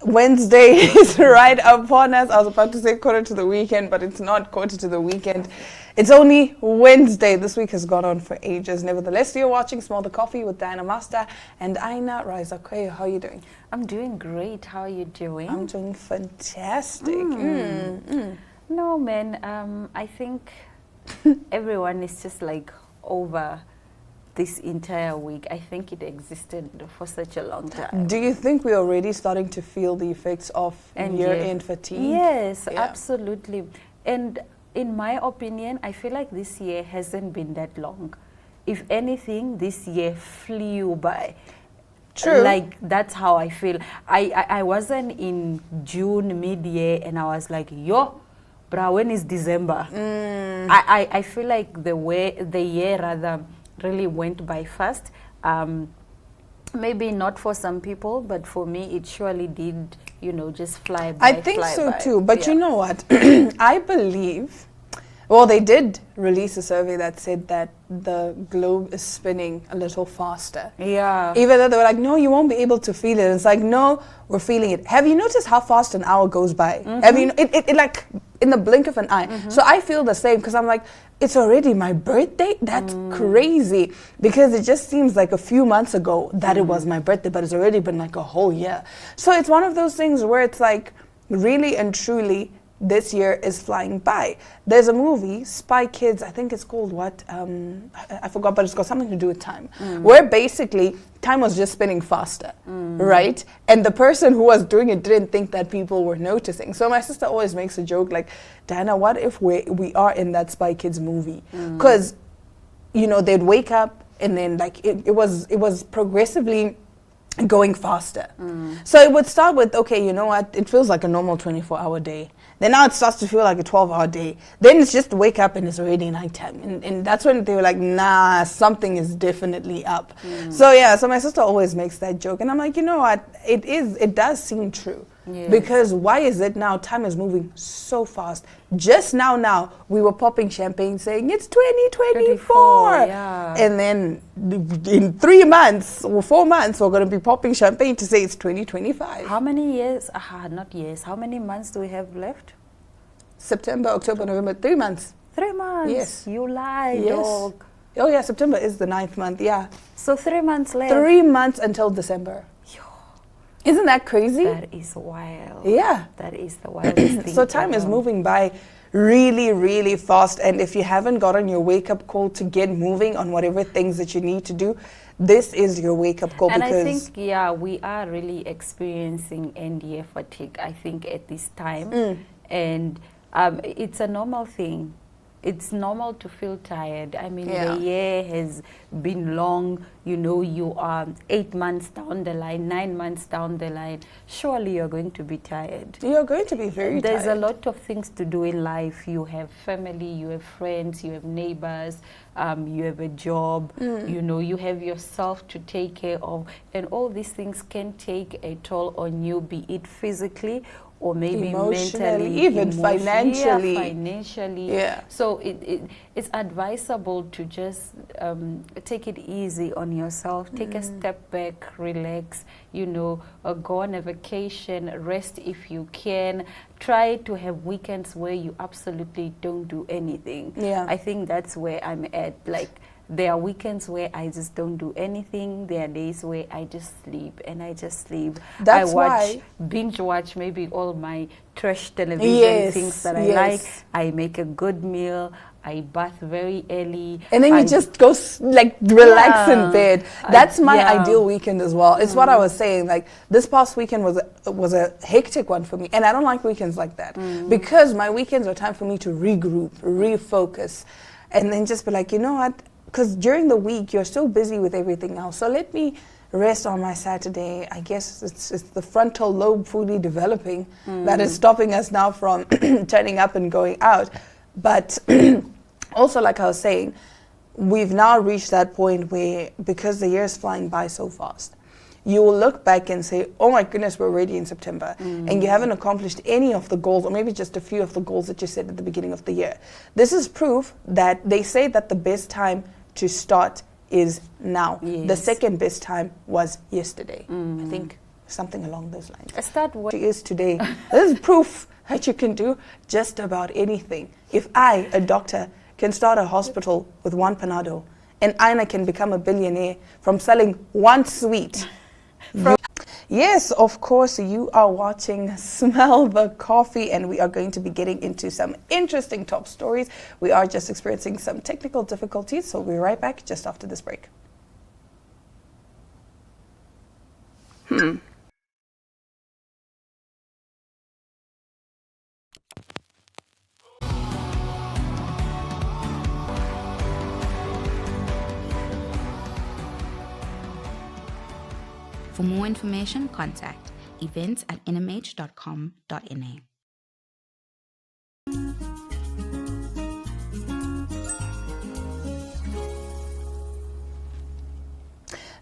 Wednesday is right upon us. I was about to say quarter to the weekend, but it's not quarter to the weekend. It's only Wednesday. This week has gone on for ages. Nevertheless, you're watching Smell the Coffee with Diana Master and Aina Raizakwe. How are you doing? I'm doing great. How are you doing? I'm doing fantastic. No, man. I think everyone is just like over this entire week. I think it existed for such a long time. Do you think we're already starting to feel the effects of year-end fatigue? Yes, absolutely. And in my opinion, I feel like this year hasn't been that long. If anything, this year flew by. True. Like, that's how I feel. I wasn't in June, mid-year, and I was like, yo, bruh, when is December? I feel like the year rather really went by fast. Maybe not for some people, but for me, it surely did, just fly by. I think so too. But you know what? I believe, well, they did release a survey that said that the globe is spinning a little faster. Yeah. Even though they were like, no, you won't be able to feel it. It's like, no, we're feeling it. Have you noticed how fast an hour goes by? Have you? It like in the blink of an eye. So I feel the same because I'm like, it's already my birthday? That's crazy. Because it just seems like a few months ago that it was my birthday, but it's already been like a whole year. So it's one of those things where it's like, really and truly, this year is flying by. There's a movie, Spy Kids, I think it's called what? I forgot, but it's got something to do with time. Where basically time was just spinning faster, right? And the person who was doing it didn't think that people were noticing. So my sister always makes a joke like, Diana, what if we are in that Spy Kids movie? Because, they'd wake up and then like it was progressively going faster. So it would start with, okay, you know what? It feels like a normal 24-hour day. Then now it starts to feel like a 12-hour day. Then it's just wake up and it's already nighttime. And that's when they were like, nah, something is definitely up. So my sister always makes that joke. And I'm like, you know what? It does seem true. Yes. Because why is it now time is moving so fast? Just now we were popping champagne saying it's 2024. And then in 3 months or 4 months we're going to be popping champagne to say it's 2025. How many years? Not years. How many months do we have left? September, October, November, 3 months. 3 months? Yes. You lied, yes. dog. Oh yeah, September is the 9th month, yeah. So 3 months left. 3 months until December. Isn't that crazy? That is wild. Yeah. That is the wildest thing. So time is moving by really, really fast. And if you haven't gotten your wake-up call to get moving on whatever things that you need to do, this is your wake-up call. And I think, we are really experiencing end-year fatigue, I think, at this time. And it's a normal thing. It's normal to feel tired. I mean, the year has been long. You are 8 months down the line, 9 months down the line. Surely you're going to be tired. You're going to be very tired. There's a lot of things to do in life. You have family, you have friends, you have neighbors, you have a job, you have yourself to take care of. And all these things can take a toll on you, be it physically or maybe mentally, even financially. Yeah. So it's advisable to just take it easy on yourself. Take a step back, relax, go on a vacation, rest if you can. Try to have weekends where you absolutely don't do anything. Yeah. I think that's where I'm at. Like, there are weekends where I just don't do anything. There are days where I just sleep and I just sleep. That's why binge watch maybe all my trash television things that I like. I make a good meal. I bath very early. And then you just go relax in bed. That's my ideal weekend as well. It's what I was saying. Like, this past weekend was a hectic one for me. And I don't like weekends like that. Because my weekends are time for me to regroup, refocus. And then just be like, you know what? Because during the week, you're so busy with everything else. So let me rest on my Saturday. I guess it's the frontal lobe fully developing that is stopping us now from turning up and going out. But also, like I was saying, we've now reached that point where, because the year is flying by so fast, you will look back and say, oh my goodness, we're already in September. And you haven't accomplished any of the goals, or maybe just a few of the goals that you set at the beginning of the year. This is proof that they say that the best time to start is now. Yes. The second best time was yesterday. I think something along those lines. Start with She is today. This is proof that you can do just about anything. If I, a doctor, can start a hospital with one Panado, and Aina can become a billionaire from selling one sweet. Yes, of course, you are watching Smell the Coffee, and we are going to be getting into some interesting top stories. We are just experiencing some technical difficulties, so we'll be right back just after this break. For more information, contact events@nhh.com.na.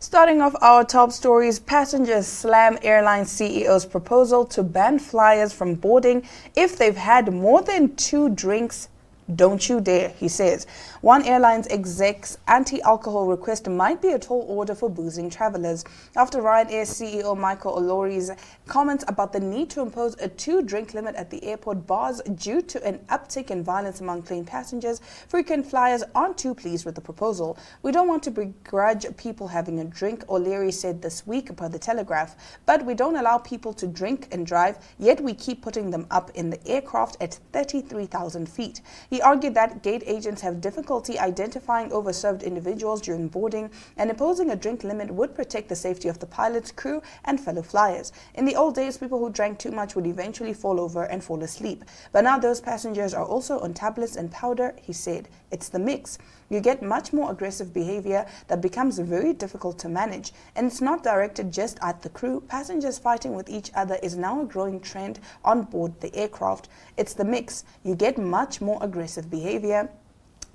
Starting off our top stories, passengers slam airline CEO's proposal to ban flyers from boarding if they've had more than 2 drinks. Don't you dare, he says. One airline's exec's anti-alcohol request might be a tall order for boozing travelers. After Ryanair CEO Michael O'Leary's comments about the need to impose a 2-drink limit at the airport bars due to an uptick in violence among plane passengers, frequent flyers aren't too pleased with the proposal. We don't want to begrudge people having a drink, O'Leary said this week per The Telegraph, but we don't allow people to drink and drive, yet we keep putting them up in the aircraft at 33,000 feet. He argued that gate agents have difficulty identifying overserved individuals during boarding, and imposing a drink limit would protect the safety of the pilots, crew, and fellow flyers. In the old days, people who drank too much would eventually fall over and fall asleep. But now those passengers are also on tablets and powder, he said. It's the mix. You get much more aggressive behavior that becomes very difficult to manage. And it's not directed just at the crew. Passengers fighting with each other is now a growing trend on board the aircraft. It's the mix. You get much more aggressive behavior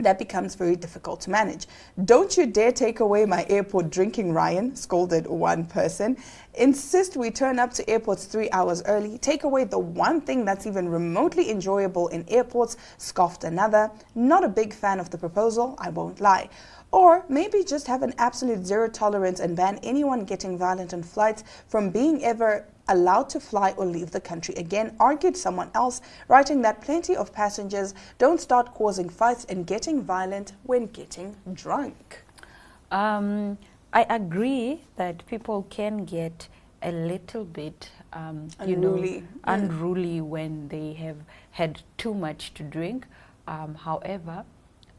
that becomes very difficult to manage. Don't you dare take away my airport drinking, Ryan, scolded one person. Insist we turn up to airports 3 hours early. Take away the one thing that's even remotely enjoyable in airports, scoffed another. Not a big fan of the proposal, I won't lie. Or maybe just have an absolute zero tolerance and ban anyone getting violent on flights from being ever allowed to fly or leave the country again, argued someone else, writing that plenty of passengers don't start causing fights and getting violent when getting drunk. I agree that people can get a little bit unruly when they have had too much to drink. However,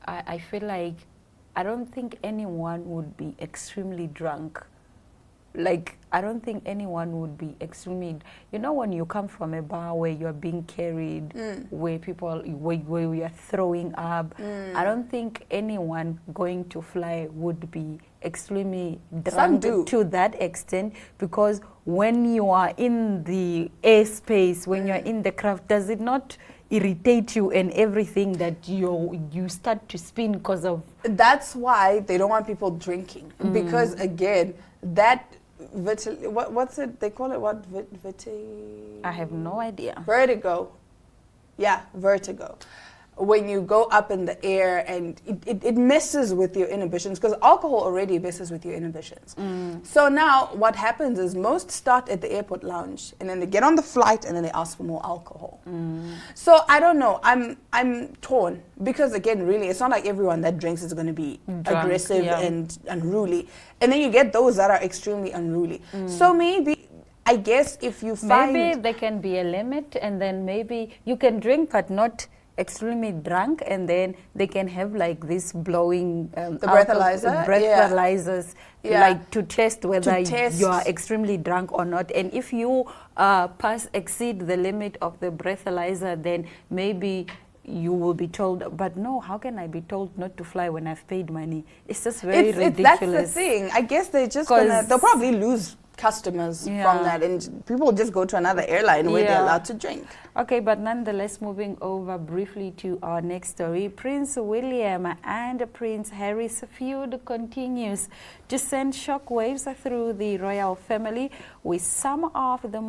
I feel like I don't think anyone would be extremely drunk. Like, I don't think anyone would be extremely, when you come from a bar where you're being carried, where we are throwing up, I don't think anyone going to fly would be extremely drunk to that extent, because when you are in the airspace, when you're in the craft, does it not irritate you and everything that you start to spin because of? That's why they don't want people drinking, because again, that what's it? They call it what? I have no idea. Vertigo. Yeah, vertigo. When you go up in the air and it messes with your inhibitions, because alcohol already messes with your inhibitions. So now what happens is most start at the airport lounge and then they get on the flight and then they ask for more alcohol. So I don't know. I'm torn, because again, really, it's not like everyone that drinks is going to be aggressive and unruly. And then you get those that are extremely unruly. So maybe, I guess, if you find... Maybe there can be a limit, and then maybe you can drink but not extremely drunk, and then they can have like this blowing the breathalyzers, like to test whether you are extremely drunk or not. And if you exceed the limit of the breathalyzer, then maybe you will be told, but no, how can I be told not to fly when I've paid money? It's just very ridiculous. That's the thing. I guess they'll probably lose customers from that, and people just go to another airline where they're allowed to drink. Okay, but nonetheless, moving over briefly to our next story, Prince William and Prince Harry's feud continues to send shockwaves through the royal family, with some of the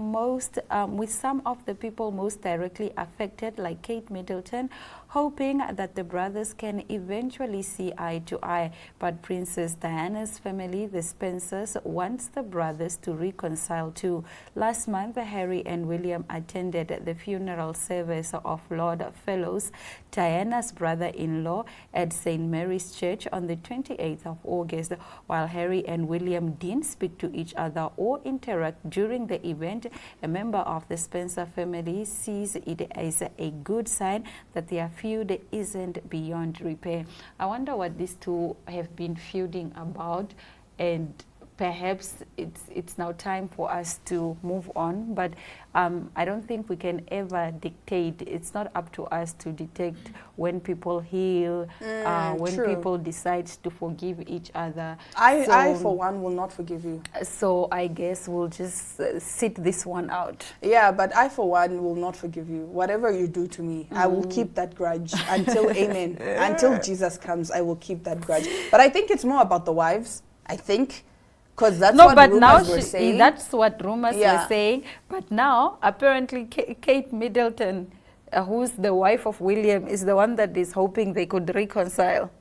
people most directly affected, like Kate Middleton, hoping that the brothers can eventually see eye to eye. But Princess Diana's family, the Spencers, wants the brothers to reconcile too. Last month, Harry and William attended the funeral service of Lord Fellows, Diana's brother-in-law, at St. Mary's Church on the 28th of August. While Harry and William didn't speak to each other or interact during the event, a member of the Spencer family sees it as a good sign that their feud isn't beyond repair. I wonder what these two have been feuding about, and perhaps it's now time for us to move on. But I don't think we can ever dictate. It's not up to us to detect when people heal, when true. people decide to forgive each other. I, for one, will not forgive you. So I guess we'll just sit this one out. Yeah, but I, for one, will not forgive you. Whatever you do to me, I will keep that grudge until amen. Until Jesus comes, I will keep that grudge. But I think it's more about the wives, I think. Because that's what rumors were saying. That's what rumors Yeah. were saying. But now, apparently, Kate Middleton, who's the wife of William, is the one that is hoping they could reconcile.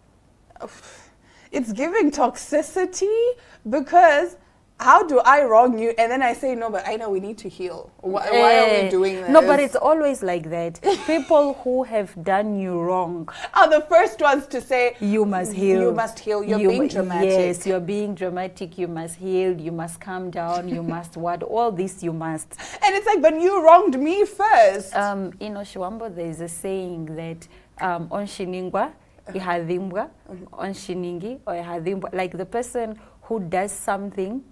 It's giving toxicity, because how do I wrong you and then I say, no, but I know we need to heal. Why are we doing this? No, but it's always like that. People who have done you wrong are the first ones to say, you must heal. You must heal. You're being dramatic. Yes, you're being dramatic. You must heal. You must calm down. You must what? All this you must. And it's like, but you wronged me first. In Oshiwambo, there is a saying that on Shiningwa, ihadhimbwa, on Shiningi, or ihadhimbwa. Like the person who does something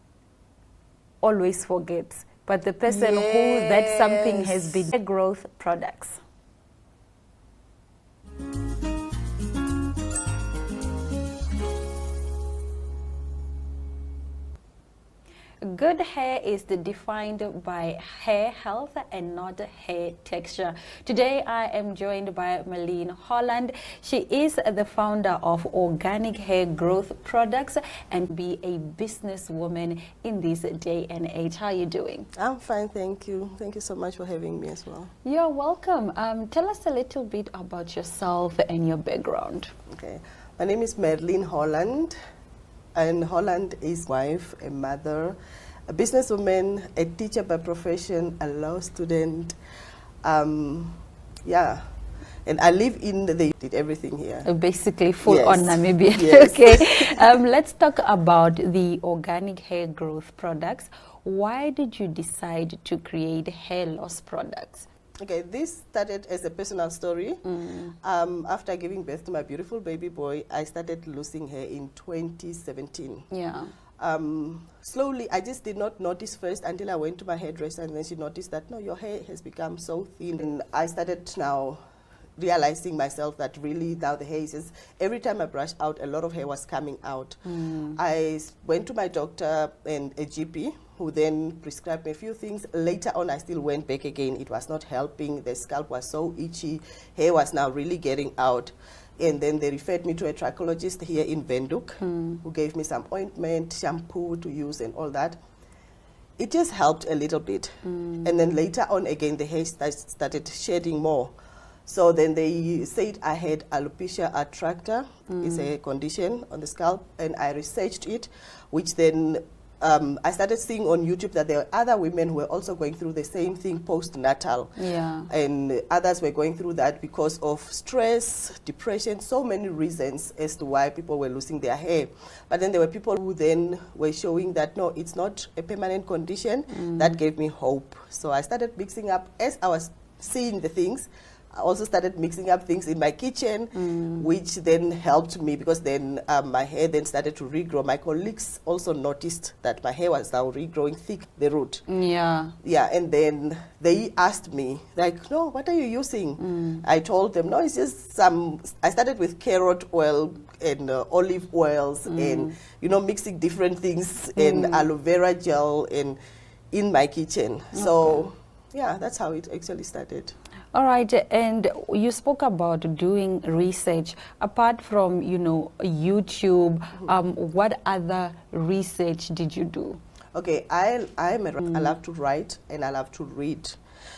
always forgets, but the person who that something has been growth products. Good hair is defined by hair health and not hair texture. Today I am joined by Marlene Holland. She is the founder of Organic Hair Growth Products and be a businesswoman in this day and age. How are you doing? I'm fine, thank you. Thank you so much for having me as well. You're welcome. Tell us a little bit about yourself and your background. Okay, my name is Marlene Holland. And Holland is wife, a mother, a businesswoman, a teacher by profession, a law student. Yeah, and I live in did everything here. Basically full on Namibia. Yes. Okay, let's talk about the Organic Hair Growth Products. Why did you decide to create hair loss products? Okay, this started as a personal story. After giving birth to my beautiful baby boy, I started losing hair in 2017. Yeah. Slowly, I just did not notice first until I went to my hairdresser, and then she noticed that, no, your hair has become so thin. And I started now realizing myself that really now the hair is just, every time I brush out, a lot of hair was coming out. I went to my doctor and a GP, who then prescribed me a few things. Later on, I still went back again. It was not helping. The scalp was so itchy. Hair was now really getting out. And then they referred me to a trichologist here in Windhoek, who gave me some ointment, shampoo to use and all that. It just helped a little bit. And then later on again, the hair started shedding more. So then they said I had alopecia areata. It's a condition on the scalp, and I researched it, which then I started seeing on YouTube that there were other women who were also going through the same thing postnatal. Yeah. And others were going through that because of stress, depression, so many reasons as to why people were losing their hair. But then there were people who then were showing that, no, it's not a permanent condition. That gave me hope. So I started mixing up, as I was seeing the things, I also started mixing up things in my kitchen, which then helped me, because then my hair then started to regrow. My colleagues also noticed that my hair was now regrowing thick, the root. Yeah. Yeah, and then they asked me, like, no, what are you using? I told them, no, it's just some, I started with carrot oil and olive oils and, you know, mixing different things and aloe vera gel and in my kitchen. So, yeah, that's how it actually started. All right, and you spoke about doing research. Apart from, you know, YouTube, what other research did you do? Okay, I love to write and I love to read.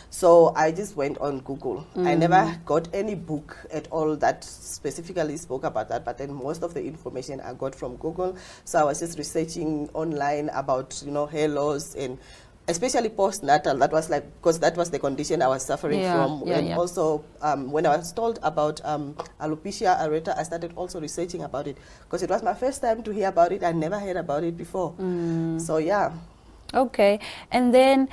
So I just went on Google. I never got any book at all that specifically spoke about that, but then most of the information I got from Google. So I was just researching online about, hair loss and especially postnatal. That was like, because that was the condition I was suffering from. And also when I was told about alopecia areata, I started also researching about it because it was my first time to hear about it. I never heard about it before. So yeah. Okay, and then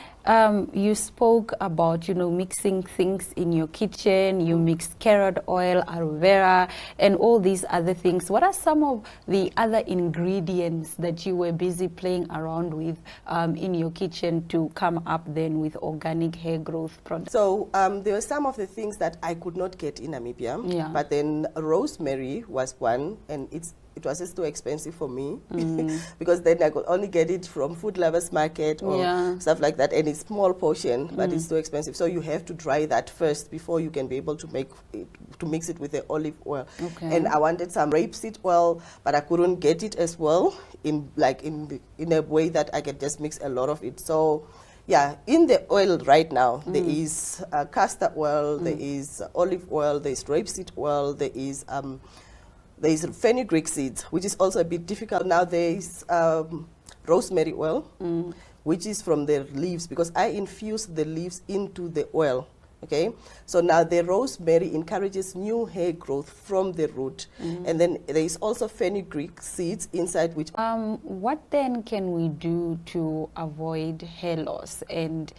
you spoke about, mixing things in your kitchen. You mixed carrot oil, aloe vera, and all these other things. What are some of the other ingredients that you were busy playing around with in your kitchen to come up then with organic hair growth products? So there were some of the things that I could not get in Namibia, but then rosemary was one, and it was just too expensive for me because then I could only get it from Food Lovers Market or stuff like that, and it's small portion, but it's too expensive. So you have to dry that first before you can be able to mix it with the olive oil. Okay. And I wanted some rapeseed oil, but I couldn't get it as well in a way that I could just mix a lot of it. So yeah, in the oil right now, there is castor oil, there is olive oil, there is rapeseed oil, there is fenugreek seeds, which is also a bit difficult. Now there is rosemary oil, which is from the leaves, because I infuse the leaves into the oil. Okay, so now the rosemary encourages new hair growth from the root, and then there is also fenugreek seeds inside, which. What then can we do to avoid hair loss? And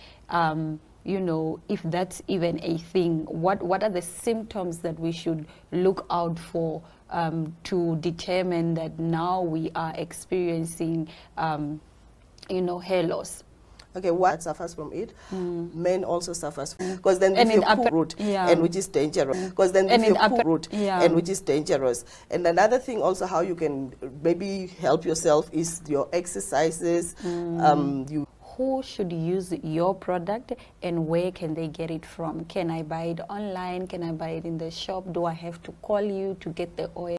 if that's even a thing, what are the symptoms that we should look out for to determine that now we are experiencing, hair loss? Okay, what suffers from it? Men also suffers because then if you cook root, and which is dangerous. Because then if you cook root, and which is dangerous. And another thing also how you can maybe help yourself is your exercises. Who should use your product and where can they get it from? Can I buy it online? Can I buy it in the shop? Do I have to call you to get the oil?